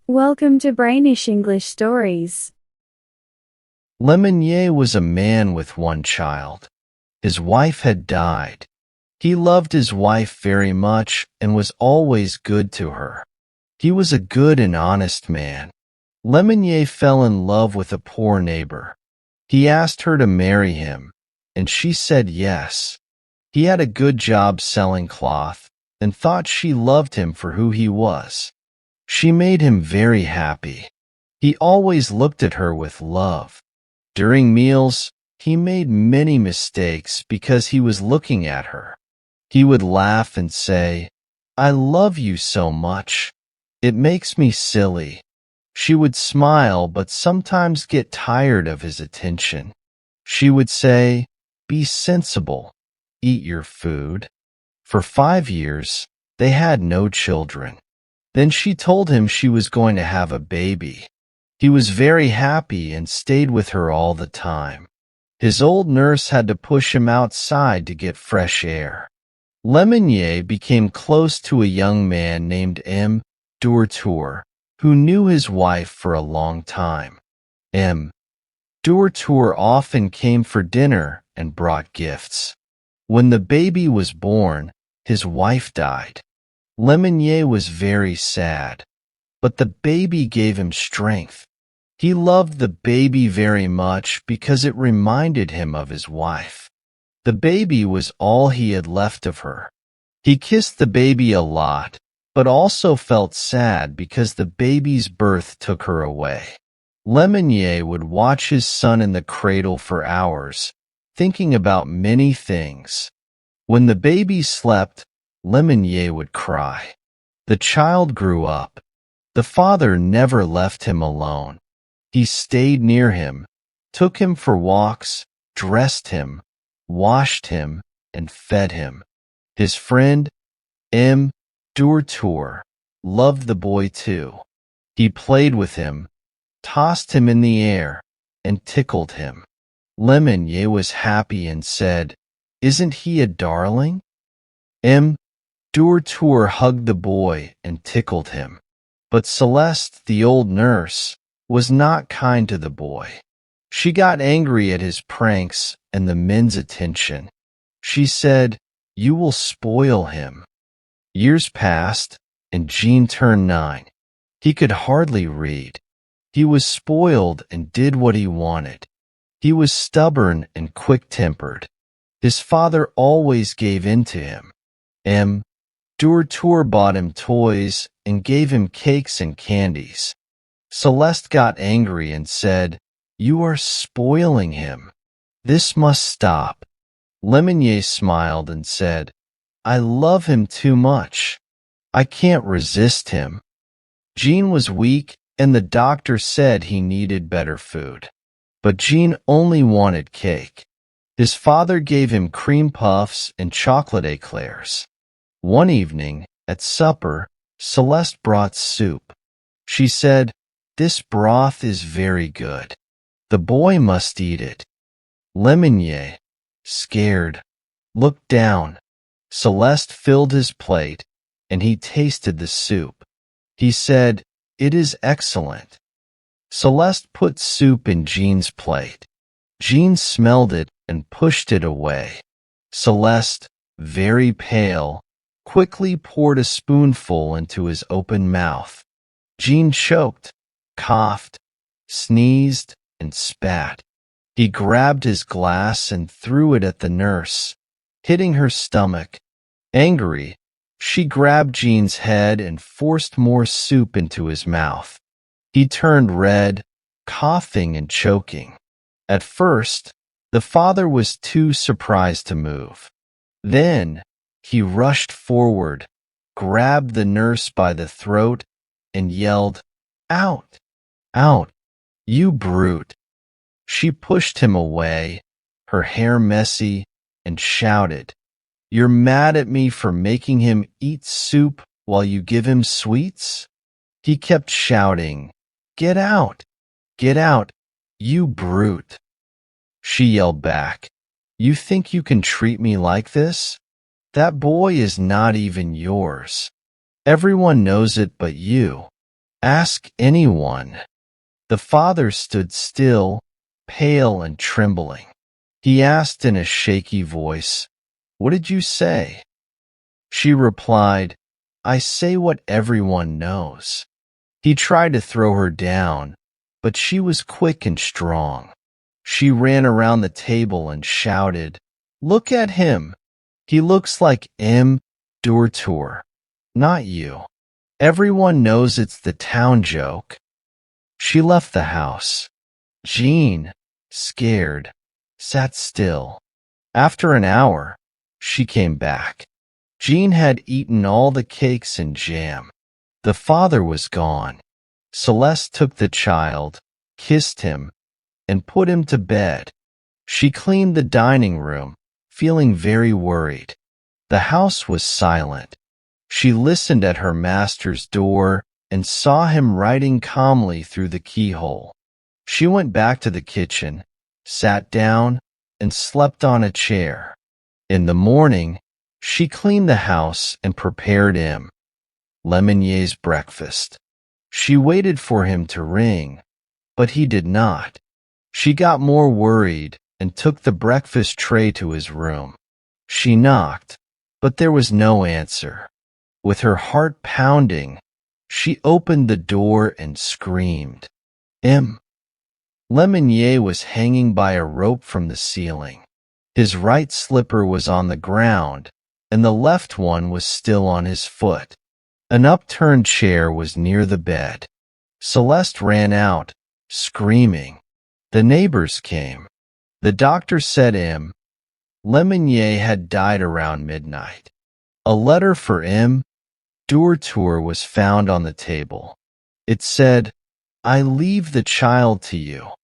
Welcome to Brainish English Stories. Lemonnier was a man with one child. His wife had died. He loved his wife very much and was always good to her. He was a good and honest man. Lemonnier fell in love with a poor neighbor. He asked her to marry him, and she said yes. He had a good job selling cloth and thought she loved him for who he was. She made him very happy. He always looked at her with love. During meals, he made many mistakes because he was looking at her. He would laugh and say, "I love you so much. It makes me silly." She would smile but sometimes get tired of his attention. She would say, "Be sensible. Eat your food." For 5 years, they had no children. Then she told him she was going to have a baby. He was very happy and stayed with her all the time. His old nurse had to push him outside to get fresh air. Lemonnier became close to a young man named M. Durtour, who knew his wife for a long time. M. Durtour often came for dinner and brought gifts. When the baby was born, his wife died. Lemonnier was very sad, but the baby gave him strength. He loved the baby very much because it reminded him of his wife. The baby was all he had left of her. He kissed the baby a lot, but also felt sad because the baby's birth took her away. Lemonnier would watch his son in the cradle for hours, thinking about many things. When the baby slept, Lemonnier would cry. The child grew up. The father never left him alone. He stayed near him, took him for walks, dressed him, washed him, and fed him. His friend, M. Durtour, loved the boy too. He played with him, tossed him in the air, and tickled him. Lemonnier was happy and said, "Isn't he a darling?" M. Durtour hugged the boy and tickled him. But Celeste, the old nurse, was not kind to the boy. She got angry at his pranks and the men's attention. She said, "You will spoil him." Years passed, and Jean turned 9. He could hardly read. He was spoiled and did what he wanted. He was stubborn and quick-tempered. His father always gave in to him. M. Durtour bought him toys and gave him cakes and candies. Celeste got angry and said, "You are spoiling him. This must stop." Lemonnier smiled and said, "I love him too much. I can't resist him." Jean was weak, and the doctor said he needed better food. But Jean only wanted cake. His father gave him cream puffs and chocolate eclairs. One evening, at supper, Celeste brought soup. She said, "This broth is very good. The boy must eat it." Lemonnier, scared, looked down. Celeste filled his plate, and he tasted the soup. He said, "It is excellent." Celeste put soup in Jean's plate. Jean smelled it and pushed it away. Celeste, very pale, quickly poured a spoonful into his open mouth. Jean choked, coughed, sneezed, and spat. He grabbed his glass and threw it at the nurse, hitting her stomach. Angry, she grabbed Jean's head and forced more soup into his mouth. He turned red, coughing and choking. At first, the father was too surprised to move. Then, he rushed forward, grabbed the nurse by the throat, and yelled, "Out! Out! You brute!" She pushed him away, her hair messy, and shouted, "You're mad at me for making him eat soup while you give him sweets?" He kept shouting, "Get out! Get out! You brute!" She yelled back, "You think you can treat me like this? That boy is not even yours. Everyone knows it but you. Ask anyone. The father stood still, pale and trembling. He asked in a shaky voice, "What did you say?" She replied, "I say what everyone knows." He tried to throw her down, but she was quick and strong. She ran around the table and shouted, "Look at him. He looks like M. Durtour, not you. Everyone knows it's the town joke." She left the house. Jean, scared, sat still. After an hour, she came back. Jean had eaten all the cakes and jam. The father was gone. Celeste took the child, kissed him, and put him to bed. She cleaned the dining room, feeling very worried. The house was silent. She listened at her master's door and saw him writing calmly through the keyhole. She went back to the kitchen, sat down, and slept on a chair. In the morning, she cleaned the house and prepared M. Lemonier's breakfast. She waited for him to ring, but he did not. She got more worried and took the breakfast tray to his room. She knocked, but there was no answer. With her heart pounding, she opened the door and screamed. M. Lemonnier was hanging by a rope from the ceiling. His right slipper was on the ground, and the left one was still on his foot. An upturned chair was near the bed. Celeste ran out, screaming. The neighbors came. The doctor said M. Lemonnier had died around midnight. A letter for M. Durtour was found on the table. It said, "I leave the child to you.